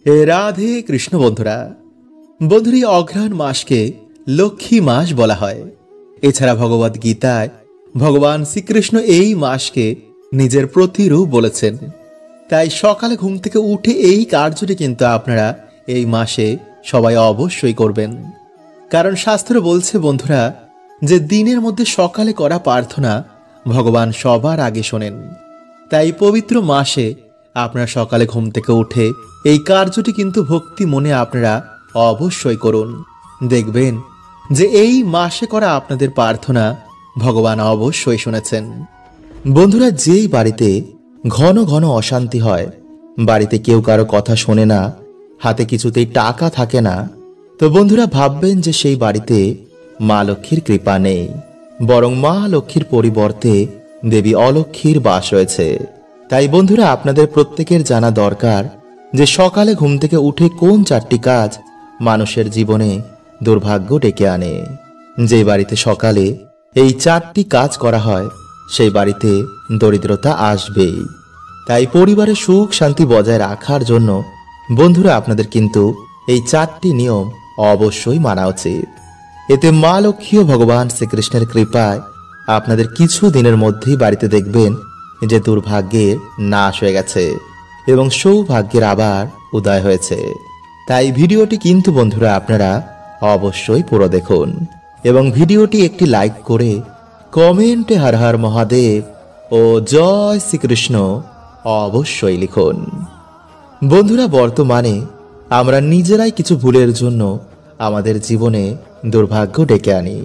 রাধে কৃষ্ণ বন্ধুরা। বন্ধুরা, অঘ্রাণ মাসকে লক্ষ্মী মাস বলা হয়। এছাড়া ভগবদ গীতায় ভগবান শ্রীকৃষ্ণ এই মাসকে নিজের প্রতিরূপ বলেছেন। তাই সকালে ঘুম থেকে উঠে এই কার্যটি কিন্তু আপনারা এই মাসে সবাই অবশ্যই করবেন। কারণ শাস্ত্র বলছে বন্ধুরা যে দিনের মধ্যে সকালে করা প্রার্থনা ভগবান সবার আগে শোনেন। তাই পবিত্র মাসে আপনারা সকালে ঘুম থেকে উঠে এই কার্যটি কিন্তু ভক্তি মনে আপনারা অবশ্যই করুন। দেখবেন যে এই মাসে করা আপনাদের প্রার্থনা ভগবান অবশ্যই শুনেছেন। বন্ধুরা, যেই বাড়িতে ঘন ঘন অশান্তি হয়, বাড়িতে কেউ কারো কথা শোনে না, হাতে কিছুতেই টাকা থাকে না, তো বন্ধুরা ভাববেন যে সেই বাড়িতে মা লক্ষ্মীর কৃপা নেই, বরং মা লক্ষ্মীর পরিবর্তে দেবী অলক্ষ্মীর বাস রয়েছে। তাই বন্ধুরা, আপনাদের প্রত্যেকের জানা দরকার যে সকালে ঘুম থেকে উঠে কোন 4টি কাজ মানুষের জীবনে দুর্ভাগ্য ডেকে আনে। যে বাড়িতে সকালে এই 4টি কাজ করা হয় সেই বাড়িতে দরিদ্রতা আসবেই। তাই পরিবারের সুখ শান্তি বজায় রাখার জন্য বন্ধুরা আপনাদের কিন্তু এই 4টি নিয়ম অবশ্যই মানা উচিত। এতে মা লক্ষ্মী ও ভগবান শ্রীকৃষ্ণের কৃপায় আপনাদের কিছু দিনের মধ্যেই বাড়িতে দেখবেন যে দুর্ভাগ্যের নাশ হয়ে গেছে এবং সৌভাগ্যের আবার উদয় হয়েছে। তাই ভিডিওটি কিন্তু বন্ধুরা আপনারা অবশ্যই পুরো দেখুন এবং ভিডিওটি একটি লাইক করে কমেন্টে হর হর মহাদেব ও জয় শ্রীকৃষ্ণ অবশ্যই লিখুন। বন্ধুরা, বর্তমানে আমরা নিজেরাই কিছু ভুলের জন্য আমাদের জীবনে দুর্ভাগ্য ডেকে আনি।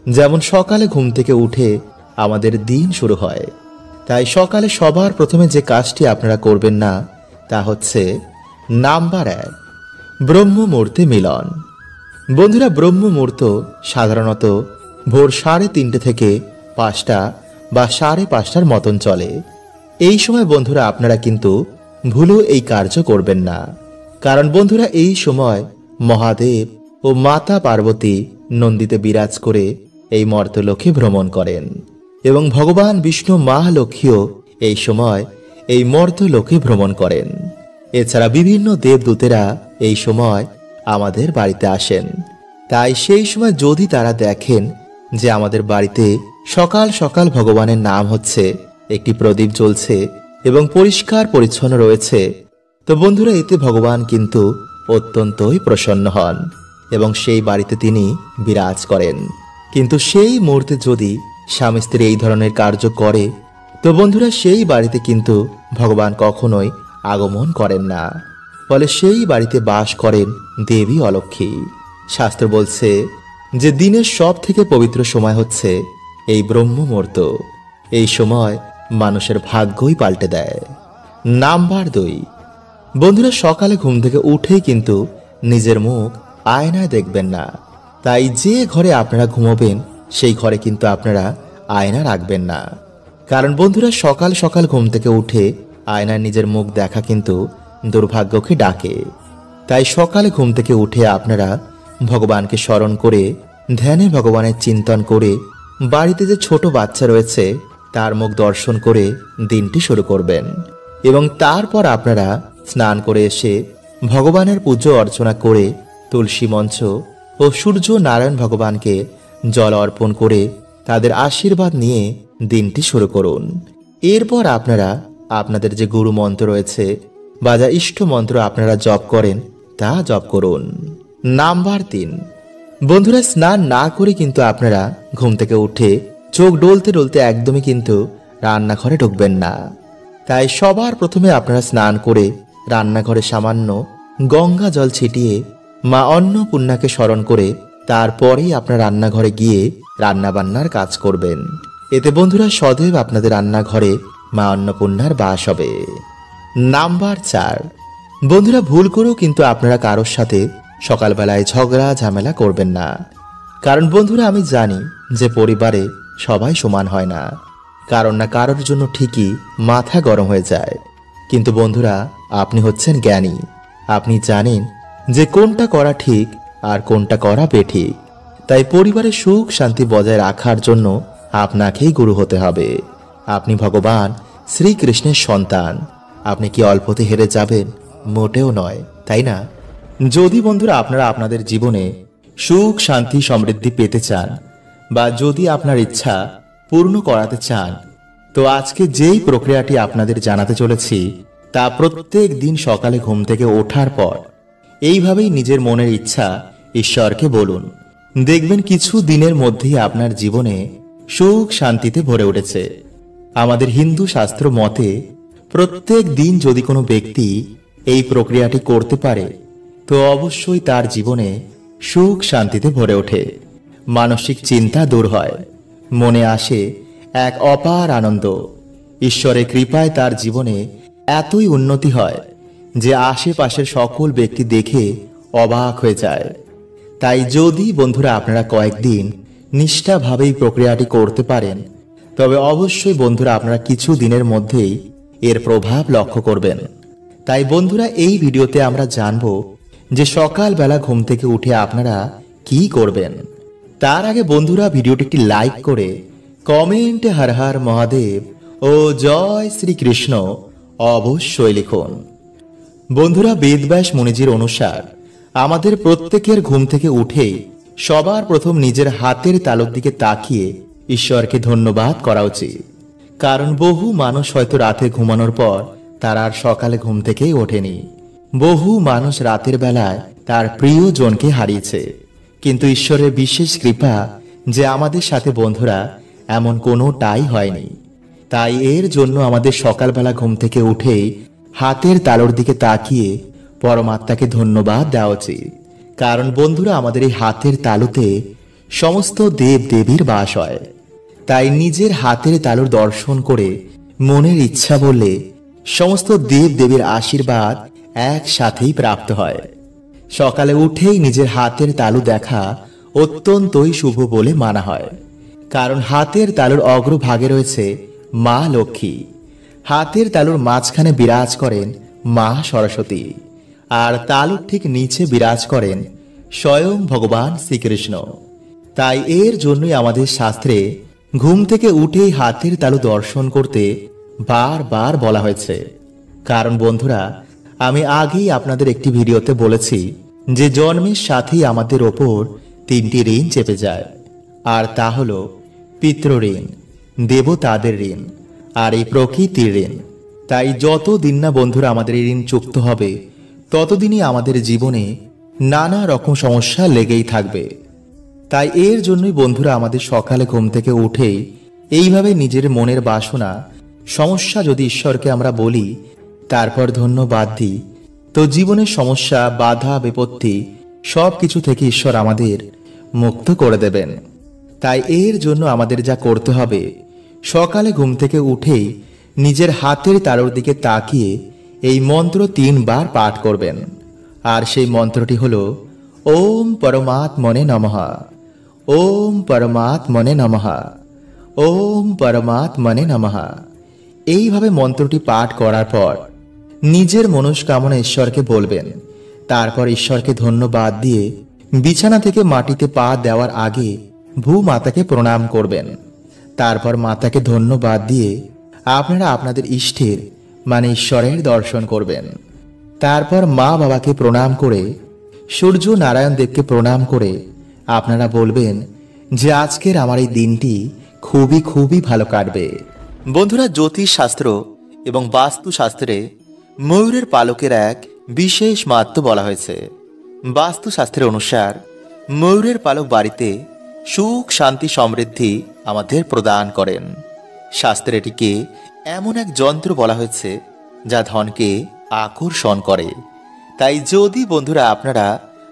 যেমন সকালে ঘুম থেকে উঠে আমাদের দিন শুরু হয়, তাই সকালে সবার প্রথমে যে কাজটি আপনারা করবেন না তা হচ্ছে নাম্বার 1, ব্রহ্ম মুহূর্তে মিলন। বন্ধুরা, ব্রহ্ম মুহূর্ত সাধারণত ভোর 3:30 থেকে 5টা বা 5:30টার মতন চলে। এই সময় বন্ধুরা আপনারা কিন্তু ভুলেও এই কার্য করবেন না। কারণ বন্ধুরা এই সময় মহাদেব ও মাতা পার্বতী নন্দীতে বিরাজ করে এই মর্তলোকে ভ্রমণ করেন এবং ভগবান বিষ্ণু মা লক্ষ্মীও এই সময় এই মর্তলোকে ভ্রমণ করেন। এছাড়া বিভিন্ন দেবদূতেরা এই সময় আমাদের বাড়িতে আসেন। তাই সেই সময় যদি তারা দেখেন যে আমাদের বাড়িতে সকাল সকাল ভগবানের নাম হচ্ছে, একটি প্রদীপ জ্বলছে এবং পরিষ্কার পরিচ্ছন্ন রয়েছে, তো বন্ধুরা এতে ভগবান কিন্তু অত্যন্তই প্রসন্ন হন এবং সেই বাড়িতে তিনি বিরাজ করেন। কিন্তু সেই মুহূর্তে যদি স্বামী স্ত্রী এই ধরনের কার্য করে, তো বন্ধুরা সেই বাড়িতে কিন্তু ভগবান কখনোই আগমন করেন না। ফলে সেই বাড়িতে বাস করেন দেবী অলক্ষ্মী। শাস্ত্র বলছে যে দিনের সব থেকে পবিত্র সময় হচ্ছে এই ব্রহ্ম মুহূর্ত। এই সময় মানুষের ভাগ্যই পাল্টে দেয়। নাম্বার 2, বন্ধুরা সকালে ঘুম থেকে উঠেই কিন্তু নিজের মুখ আয়নায় দেখবেন না। তাই যে ঘরে আপনারা ঘুমোবেন সেই ঘরে কিন্তু আপনারা আয়না রাখবেন না। কারণ বন্ধুরা সকাল সকাল ঘুম থেকে উঠে আয়নায় নিজের মুখ দেখা কিন্তু দুর্ভাগ্যকে ডাকে। তাই সকালে ঘুম থেকে উঠে আপনারা ভগবানকে স্মরণ করে ধ্যানে ভগবানের চিন্তন করে বাড়িতে যে ছোট বাচ্চা রয়েছে তার মুখ দর্শন করে দিনটি শুরু করবেন এবং তারপর আপনারা স্নান করে এসে ভগবানের পুজো অর্চনা করে তুলসী মঞ্চ ও সূর্য নারায়ণ ভগবানকে জল অর্পণ করে তাদের আশীর্বাদ নিয়ে দিনটি শুরু করুন। এরপর আপনারা আপনাদের যে গুরু মন্ত্র রয়েছে বা যা ইষ্ট মন্ত্র আপনারা জপ করেন তা জপ করুন। নাম্বার 3, বন্ধুরা স্নান না করে কিন্তু আপনারা ঘুম থেকে উঠে চোখ ডলতে ডলতে একদমই কিন্তু রান্নাঘরে ঢুকবেন না। তাই সবার প্রথমে আপনারা স্নান করে রান্নাঘরে সামান্য গঙ্গা জল ছিটিয়ে মা অন্নপূর্ণাকে স্মরণ করে তারপরেই আপনার রান্নাঘরে গিয়ে রান্নাবান্নার কাজ করবেন। এতে বন্ধুরা সদৈব আপনাদের রান্নাঘরে মা অন্নপূর্ণার বাস হবে। নাম্বার 4, বন্ধুরা ভুল করেও কিন্তু আপনারা কারোর সাথে সকালবেলায় ঝগড়া ঝামেলা করবেন না। কারণ বন্ধুরা আমি জানি যে পরিবারে সবাই সমান হয় না, কারণ না কারোর জন্য ঠিকই মাথা গরম হয়ে যায়। কিন্তু বন্ধুরা আপনি হচ্ছেন জ্ঞানী, আপনি জানেন যে কোনটা করা ঠিক আর কোনটা করা বেঠিক। তাই পরিবারের সুখ শান্তি বজায় রাখার জন্য আপনাকেই গুরু হতে হবে। আপনি ভগবান শ্রীকৃষ্ণের সন্তান। আপনি কি অল্পতে হেরে যাবেন? মোটেও নয়। তাই না? যদি বন্ধুরা আপনারা আপনাদের জীবনে সুখ শান্তি সমৃদ্ধি পেতে চান বা যদি আপনার ইচ্ছা পূর্ণ করাতে চান, তো আজকে যেই প্রক্রিয়াটি আপনাদের জানাতে চলেছি তা প্রত্যেক দিন সকালে ঘুম থেকে ওঠার পর এইভাবেই নিজের মনের ইচ্ছা ঈশ্বরকে বলুন। দেখবেন কিছু দিনের মধ্যেই আপনার জীবনে সুখ শান্তিতে ভরে উঠেছে। আমাদের হিন্দু শাস্ত্র মতে প্রত্যেক দিন যদি কোনো ব্যক্তি এই প্রক্রিয়াটি করতে পারে তো অবশ্যই তার জীবনে সুখ শান্তিতে ভরে ওঠে, মানসিক চিন্তা দূর হয়, মনে আসে এক অপার আনন্দ। ঈশ্বরের কৃপায় তার জীবনে এতই উন্নতি হয় যে আশেপাশের সকল ব্যক্তি দেখে অবাক হয়ে যায়। তাই যদি বন্ধুরা আপনারা কয়েকদিন নিষ্ঠাভাবে এই প্রক্রিয়াটি করতে পারেন তবে অবশ্যই বন্ধুরা আপনারা কিছু দিনের মধ্যেই এর প্রভাব লক্ষ্য করবেন। তাই বন্ধুরা এই ভিডিওতে আমরা জানব যে সকালবেলা ঘুম থেকে উঠে আপনারা কি করবেন। তার আগে বন্ধুরা ভিডিওটি একটি লাইক করে কমেন্টে হর হর মহাদেব ও জয় শ্রীকৃষ্ণ অবশ্যই লিখুন। বন্ধুরা বেদব্যাস মুনিজির অনুসার আমাদের প্রত্যেকের ঘুম থেকে উঠেই সবার প্রথম নিজের হাতের তালুর দিকে তাকিয়ে ঈশ্বরকে ধন্যবাদ করা উচিত। কারণ বহু মানুষ হয়তো রাতে ঘুমানোর পর তার আর সকালে ঘুম থেকেই ওঠেনি। বহু মানুষ রাতের বেলায় তার প্রিয়জনকে হারিয়েছে, কিন্তু ঈশ্বরের বিশেষ কৃপা যে আমাদের সাথে বন্ধুরা এমন কোনোটাই হয়নি। তাই এর জন্য আমাদের সকালবেলা ঘুম থেকে উঠেই হাতের তালুর দিকে তাকিয়ে পরমাত্মাকে ধন্যবাদ দেওয়া উচিত। কারণ বন্ধুরা আমাদের এই হাতের তালুতে সমস্ত দেব দেবীর বাস হয়। তাই নিজের হাতের তালুর দর্শন করে মনের ইচ্ছা বললে সমস্ত দেব দেবীর আশীর্বাদ একসাথেই প্রাপ্ত হয়। সকালে উঠেই নিজের হাতের তালু দেখা অত্যন্তই শুভ বলে মানা হয়। কারণ হাতের তালুর অগ্রভাগে রয়েছে মা লক্ষ্মী, হাতের তালুর মাঝখানে বিরাজ করেন মা সরস্বতী, আর তালুর ঠিক নিচে বিরাজ করেন স্বয়ং ভগবান শ্রীকৃষ্ণ। তাই এর জন্যই আমাদের শাস্ত্রে ঘুম থেকে উঠেই হাতের তালু দর্শন করতে বারবার বলা হয়েছে। কারণ বন্ধুরা আমি আগেই আপনাদের একটি ভিডিওতে বলেছি যে জন্মের সাথেই আমাদের ওপর তিনটি ঋণ চেপে যায়, আর তা হলো পিতৃঋণ, দেবতাদের ঋণ আর এই প্রকৃতির ঋণ। তাই যতদিন না বন্ধুরা আমাদের এই ঋণ চুক্ত হবে ততদিনই আমাদের জীবনে নানা রকম সমস্যা লেগেই থাকবে। তাই এর জন্যই বন্ধুরা আমাদের সকালে ঘুম থেকে উঠেই এইভাবে নিজের মনের বাসনা সমস্যা যদি ঈশ্বরকে আমরা বলি, তারপর ধন্যবাদ দিই, তো জীবনের সমস্যা বাধা বিপত্তি সব কিছু থেকে ঈশ্বর আমাদের মুক্ত করে দেবেন। তাই এর জন্য আমাদের যা করতে হবে, সকালে ঘুম থেকে উঠেই নিজের হাতের তালুর দিকে তাকিয়ে এই মন্ত্র 3 বার পাঠ করবেন। আর সেই মন্ত্রটি হলো ওম পরমাত্মনে নমঃ, ওম পরমাত্মনে নমঃ, ওম পরমাত্মনে নমঃ। এইভাবে মন্ত্রটি পাঠ করার পর নিজের মনস্কামনা ঈশ্বরকে বলবেন। তারপর ঈশ্বরকে ধন্যবাদ দিয়ে বিছানা থেকে মাটিতে পা দেওয়ার আগে ভূমাতাকে প্রণাম করবেন। তারপর মাতাকে ধন্যবাদ দিয়ে আপনারা আপনাদের ইষ্টের মানে ঈশ্বরের দর্শন করবেন। তারপর মা বাবাকে প্রণাম করে সূর্য নারায়ণ দেবকে প্রণাম করে আপনারা বলবেন যে আজকের আমার এই দিনটি খুবই খুবই ভালো কাটবে। বন্ধুরা জ্যোতিষ শাস্ত্র এবং বাস্তু শাস্ত্রে ময়ূরের পালকের এক বিশেষ মাহাত্ম্য বলা হয়েছে। বাস্তু শাস্ত্রের অনুসার ময়ূরের পালক বাড়িতে সুখ শান্তি সমৃদ্ধি আমাদের প্রদান করেন। শাস্ত্রে এটিকে এমন এক যন্ত্র বলা হয়েছে যা ধনকে আকর্ষণ করে। তাই যদি বন্ধুরা আপনারা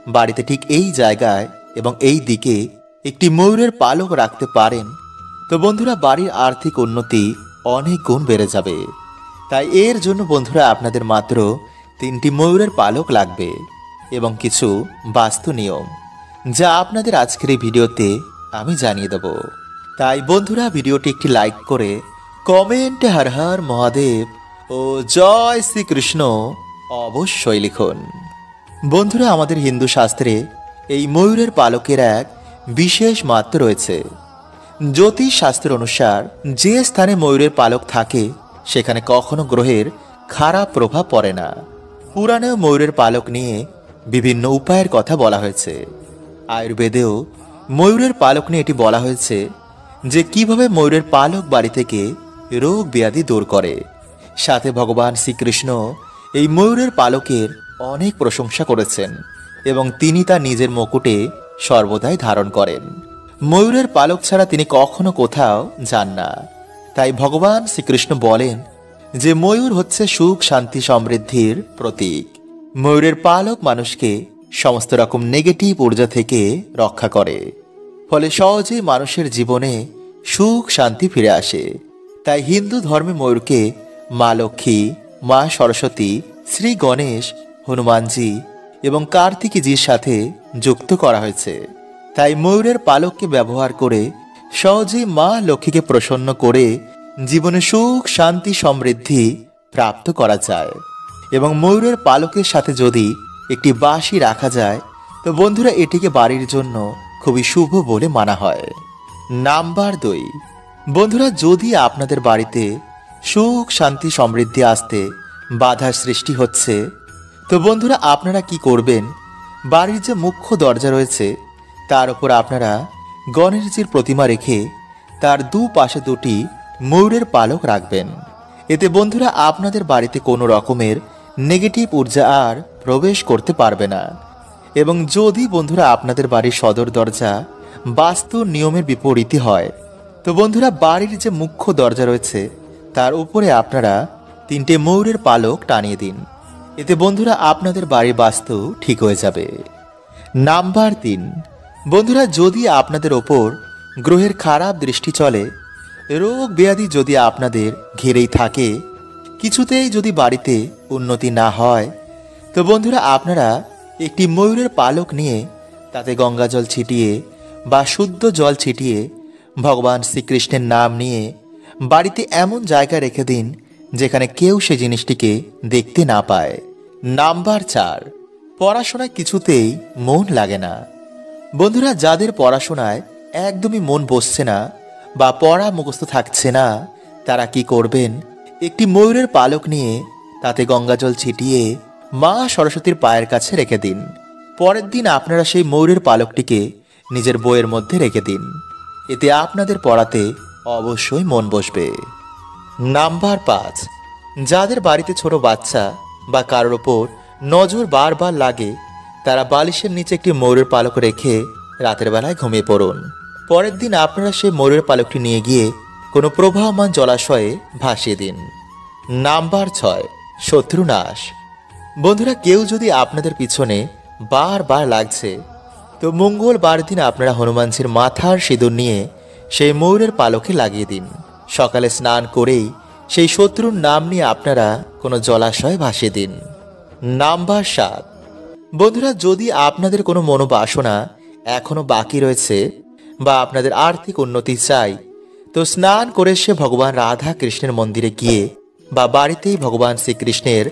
বাড়িতে ঠিক এই জায়গায় এবং এই দিকে একটি ময়ূরের পালক রাখতে পারেন তো বন্ধুরা বাড়ির আর্থিক উন্নতি অনেক গুণ বেড়ে যাবে। তাই এর জন্য বন্ধুরা আপনাদের মাত্র 3টি ময়ূরের পালক লাগবে এবং কিছু বাস্তু নিয়ম যা আপনাদের আজকের এই ভিডিওতে আমি জানিয়ে দেব। তাই বন্ধুরা ভিডিওটি একটি লাইক করে কমেন্টে হর হর মহাদেব ও জয় শ্রীকৃষ্ণ অবশ্যই লিখুন। বন্ধুরা আমাদের হিন্দু শাস্ত্রে এই ময়ূরের পালকের এক বিশেষ মাহাত্ম্য রয়েছে। জ্যোতিষ শাস্ত্র অনুসার যে স্থানে ময়ূরের পালক থাকে সেখানে কখনো গ্রহের খারাপ প্রভাব পড়ে না। পুরাণেও ময়ূরের পালক নিয়ে বিভিন্ন উপায়ের কথা বলা হয়েছে। আয়ুর্বেদেও ময়ূরের পালক নিয়ে এটি বলা হয়েছে যে কিভাবে ময়ূরের পালক বাড়ি থেকে রোগ ব্যাধি দূর করে। সাথে ভগবান শ্রীকৃষ্ণ এই ময়ূরের পালকের অনেক প্রশংসা করেছেন এবং তিনি তা নিজের মুকুটে সর্বদাই ধারণ করেন। ময়ূরের পালক ছাড়া তিনি কখনো কোথাও যান না। তাই ভগবান শ্রীকৃষ্ণ বলেন যে ময়ূর হচ্ছে সুখ, শান্তি, সমৃদ্ধির প্রতীক। ময়ূরের পালক মানুষকে সমস্ত রকম নেগেটিভ ঊর্জা থেকে রক্ষা করে, ফলে সহজেই মানুষের জীবনে সুখ শান্তি ফিরে আসে। তাই হিন্দু ধর্মে ময়ূরকে মা লক্ষ্মী, মা সরস্বতী, শ্রী গণেশ, হনুমানজি এবং কার্তিকীজির সাথে যুক্ত করা হয়েছে। তাই ময়ূরের পালককে ব্যবহার করে সহজেই মা লক্ষ্মীকে প্রসন্ন করে জীবনে সুখ শান্তি সমৃদ্ধি প্রাপ্ত করা যায়। এবং ময়ূরের পালকের সাথে যদি একটি বাঁশি রাখা যায় তো বন্ধুরা এটিকে বাড়ির জন্য খুবই শুভ বলে মানা হয়। নাম্বার 2, বন্ধুরা যদি আপনাদের বাড়িতে সুখ শান্তি সমৃদ্ধি আসতে বাধা সৃষ্টি হচ্ছে তো বন্ধুরা আপনারা কি করবেন, বাড়ির যে মুখ্য দরজা রয়েছে তার উপর আপনারা গণেশজির প্রতিমা রেখে তার দুপাশে দুটি ময়ূরের পালক রাখবেন। এতে বন্ধুরা আপনাদের বাড়িতে কোনো রকমের নেগেটিভ ঊর্জা আর প্রবেশ করতে পারবে না। এবং যদি বন্ধুরা আপনাদের বাড়ির সদর দরজা বাস্তু নিয়মের বিপরীতে হয় তো বন্ধুরা বাড়ির যে মুখ্য দরজা রয়েছে তার উপরে আপনারা 3টে ময়ূরের পালক টানিয়ে দিন। এতে বন্ধুরা আপনাদের বাড়ির বাস্তু ঠিক হয়ে যাবে। নাম্বার 3, বন্ধুরা যদি আপনাদের ওপর গ্রহের খারাপ দৃষ্টি চলে, রোগ ব্যাধি যদি আপনাদের ঘিরেই থাকে, কিছুতেই যদি বাড়িতে উন্নতি না হয় তো বন্ধুরা আপনারা একটি ময়ূরের পালক নিয়ে তাতে গঙ্গা জল ছিটিয়ে বা শুদ্ধ জল ছিটিয়ে ভগবান শ্রীকৃষ্ণের নাম নিয়ে বাড়িতে এমন জায়গায় রেখে দিন যেখানে কেউ সে জিনিসটিকে দেখতে না পায়। নাম্বার 4, পড়াশোনায় কিছুতেই মন লাগে না। বন্ধুরা যাদের পড়াশোনায় একদমই মন বসছে না বা পড়া মুখস্থ থাকছে না তারা কি করবেন, একটি ময়ূরের পালক নিয়ে তাতে গঙ্গা জল ছিটিয়ে মা সরস্বতীর পায়ের কাছে রেখে দিন। পরের দিন আপনারা সেই ময়ূরের পালকটিকে নিজের বইয়ের মধ্যে রেখে দিন। এতে আপনাদের পড়াতে অবশ্যই মন বসবে। নাম্বার 5, যাদের বাড়িতে ছোট বাচ্চা বা কারোর ওপর নজর বারবার লাগে তারা বালিশের নিচে একটি ময়ূরের পালক রেখে রাতের বেলায় ঘুমিয়ে পড়ুন। পরের দিন আপনারা সেই ময়ূরের পালকটি নিয়ে গিয়ে কোনো প্রবাহমান জলাশয়ে ভাসিয়ে দিন। নাম্বার 6, শত্রুনাশ। বন্ধুরা কেউ যদি আপনাদের পিছনে বারবার লাগছে তো মঙ্গলবার দিন আপনারা হনুমানজির মাথার সিঁদুর নিয়ে সেই ময়ূরের পালকে লাগিয়ে দিন। সকালে স্নান করেই সেই শত্রুর নাম নিয়ে আপনারা কোনো জলাশয়ে ভাসিয়ে দিন। নাম্বার 7, বন্ধুরা যদি আপনাদের কোনো মনোবাসনা এখনো বাকি রয়েছে বা আপনাদের আর্থিক উন্নতি চাই তো স্নান করে সে ভগবান রাধা কৃষ্ণের মন্দিরে গিয়ে বা বাড়িতেই ভগবান শ্রীকৃষ্ণের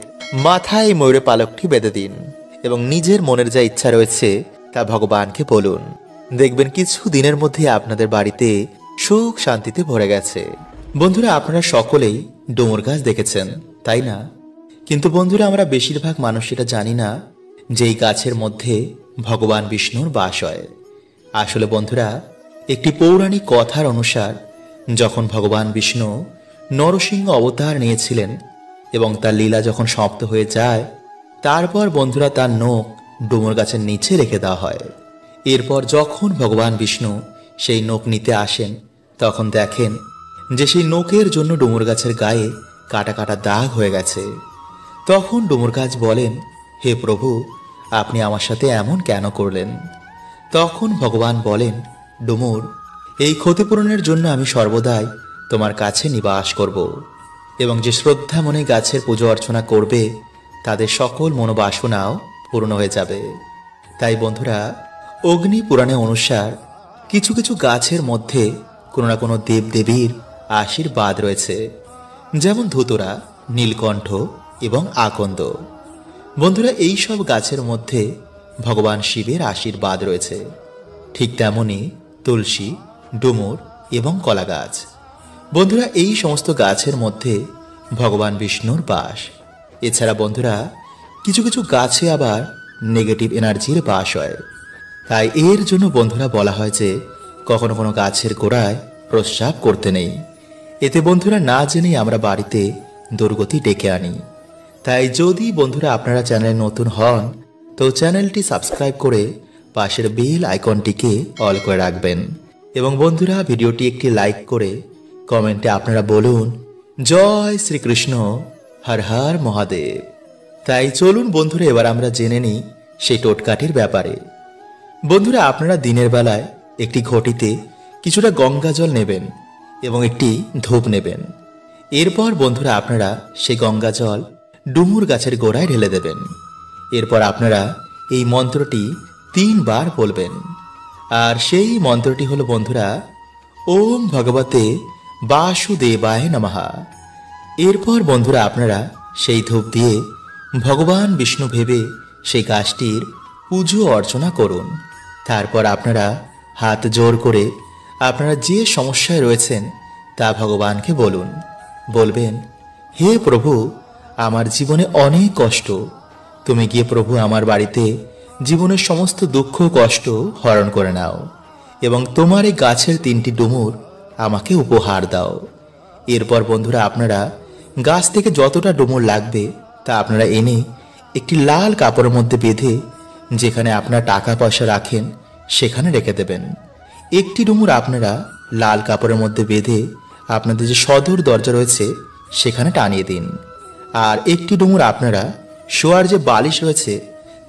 মাথায় ময়ূরের পালকটি বেঁধে দিন এবং নিজের মনের যা ইচ্ছা রয়েছে তা ভগবানকে বলুন। দেখবেন কিছু দিনের মধ্যে আপনাদের বাড়িতে সুখ শান্তিতে ভরে গেছে। বন্ধুরা আপনারা সকলেই ডুমুর গাছ দেখেছেন তাই না? কিন্তু বন্ধুরা আমরা বেশিরভাগ মানুষ এটা জানি না যে এই গাছের মধ্যে ভগবান বিষ্ণুর বাস হয়। আসলে বন্ধুরা একটি পৌরাণিক কথার অনুসার যখন ভগবান বিষ্ণু নরসিংহ অবতার নিয়েছিলেন এবং তার লীলা যখন সমাপ্ত হয়ে যায় তারপর বন্ধুরা তার নখ ডুমুর গাছের নিচে রেখে দেওয়া হয়। এরপর যখন ভগবান বিষ্ণু সেই নখ নিতে আসেন তখন দেখেন যে সেই নখের জন্য ডুমুর গাছের গায়ে কাটা কাটা দাগ হয়ে গেছে। তখন ডুমুর গাছ বলেন, হে প্রভু, আপনি আমার সাথে এমন কেন করলেন? তখন ভগবান বলেন, ডুমুর, এই ক্ষতিপূরণের জন্য আমি সর্বদাই তোমার কাছে নিবাস করব এবং যে শ্রদ্ধা মনে গাছের পুজো অর্চনা করবে তাদের সকল মনোবাসনাও পূর্ণ হয়ে যাবে। তাই বন্ধুরা অগ্নি পুরাণে অনুসার কিছু কিছু গাছের মধ্যে কোনো না কোনো দেবদেবীর আশীর্বাদ রয়েছে, যেমন ধুতরা, নীলকণ্ঠ এবং আকন্দ। বন্ধুরা এই সব গাছের মধ্যে ভগবান শিবের আশীর্বাদ রয়েছে। ঠিক তেমনি তুলসী, ডুমুর এবং কলা গাছ। বন্ধুরা এই সমস্ত গাছের মধ্যে ভগবান বিষ্ণুর বাস। এছাড়া বন্ধুরা কিছু কিছু গাছে আবার নেগেটিভ এনার্জির বাস হয়। তাই এর জন্য বন্ধুরা বলা হয় যে কখনো কোনো গাছের গোড়ায় প্রস্রাব করতে নেই। এতে বন্ধুরা না জেনেই আমরা বাড়িতে দুর্গতি ডেকে আনি। তাই যদি বন্ধুরা আপনারা চ্যানেলে নতুন হন তো চ্যানেলটি সাবস্ক্রাইব করে পাশের বেল আইকনটিকে অল করে রাখবেন। এবং বন্ধুরা ভিডিওটি একটি লাইক করে কমেন্টে আপনারা বলুন জয় শ্রীকৃষ্ণ, হর হর মহাদেব। তাই চলুন বন্ধুরা এবার আমরা জেনে নিই সেই টোটকাটির ব্যাপারে। বন্ধুরা আপনারা দিনের বেলায় একটি ঘটিতে কিছুটা গঙ্গা জল নেবেন এবং একটি ধূপ নেবেন। এরপর বন্ধুরা আপনারা সেই গঙ্গা জল ডুমুর গাছের গোড়ায় ঢেলে দেবেন। এরপর আপনারা এই মন্ত্রটি 3 বার বলবেন। আর সেই মন্ত্রটি হলো বন্ধুরা ওম ভগবতে বাসুদেবায় নমঃ। এরপর বন্ধুরা আপনারা সেই ধূপ দিয়ে ভগবান বিষ্ণু ভেবে সেই গাছটির পুজো অর্চনা করুন। তারপর আপনারা হাত জোর করে আপনারা যে সমস্যায় রয়েছেন তা ভগবানকে বলুন। বলবেন, হে প্রভু, আমার জীবনে অনেক কষ্ট, তুমি গিয়ে প্রভু আমার বাড়িতে জীবনের সমস্ত দুঃখ কষ্ট হরণ করে নাও এবং তোমার এই গাছের 3টি ডুমুর আমাকে উপহার দাও। এরপর বন্ধুরা আপনারা গাছ থেকে যতটা ডুমুর লাগবে তা আপনারা এনে একটি লাল কাপড়ের মধ্যে বেঁধে যেখানে আপনারা টাকা পয়সা রাখেন সেখানে রেখে দেবেন। একটি ডুমুর আপনারা লাল কাপড়ের মধ্যে বেঁধে আপনাদের যে সদর দরজা রয়েছে সেখানে টানিয়ে দিন। আর একটি ডুমুর আপনারা শোয়ার যে বালিশ রয়েছে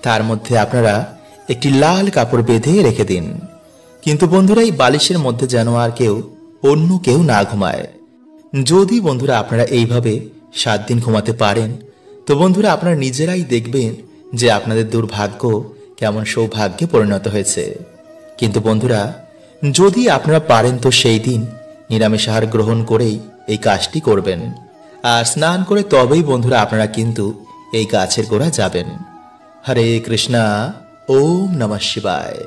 তার মধ্যে আপনারা একটি লাল কাপড় বেঁধে রেখে দিন। কিন্তু বন্ধুরা এই বালিশের মধ্যে যেন আর অন্য কেউ না ঘুমায়। যদি বন্ধুরা আপনারা এইভাবে 7 দিন ঘুমাতে পারেন তো বন্ধুরা আপনারা নিজেরাই দেখবেন যে আপনাদের দুর্ভাগ্য কেমন সৌভাগ্যে পরিণত হয়েছে। কিন্তু বন্ধুরা যদি আপনারা পারেন তো সেই দিন নিরামিষ আহার গ্রহণ করেই এই কাজটি করবেন আর স্নান করে তবেই বন্ধুরা আপনারা কিন্তু এই গাছের গোড়া যাবেন। হরে কৃষ্ণা, ওম নমঃ শিবায়।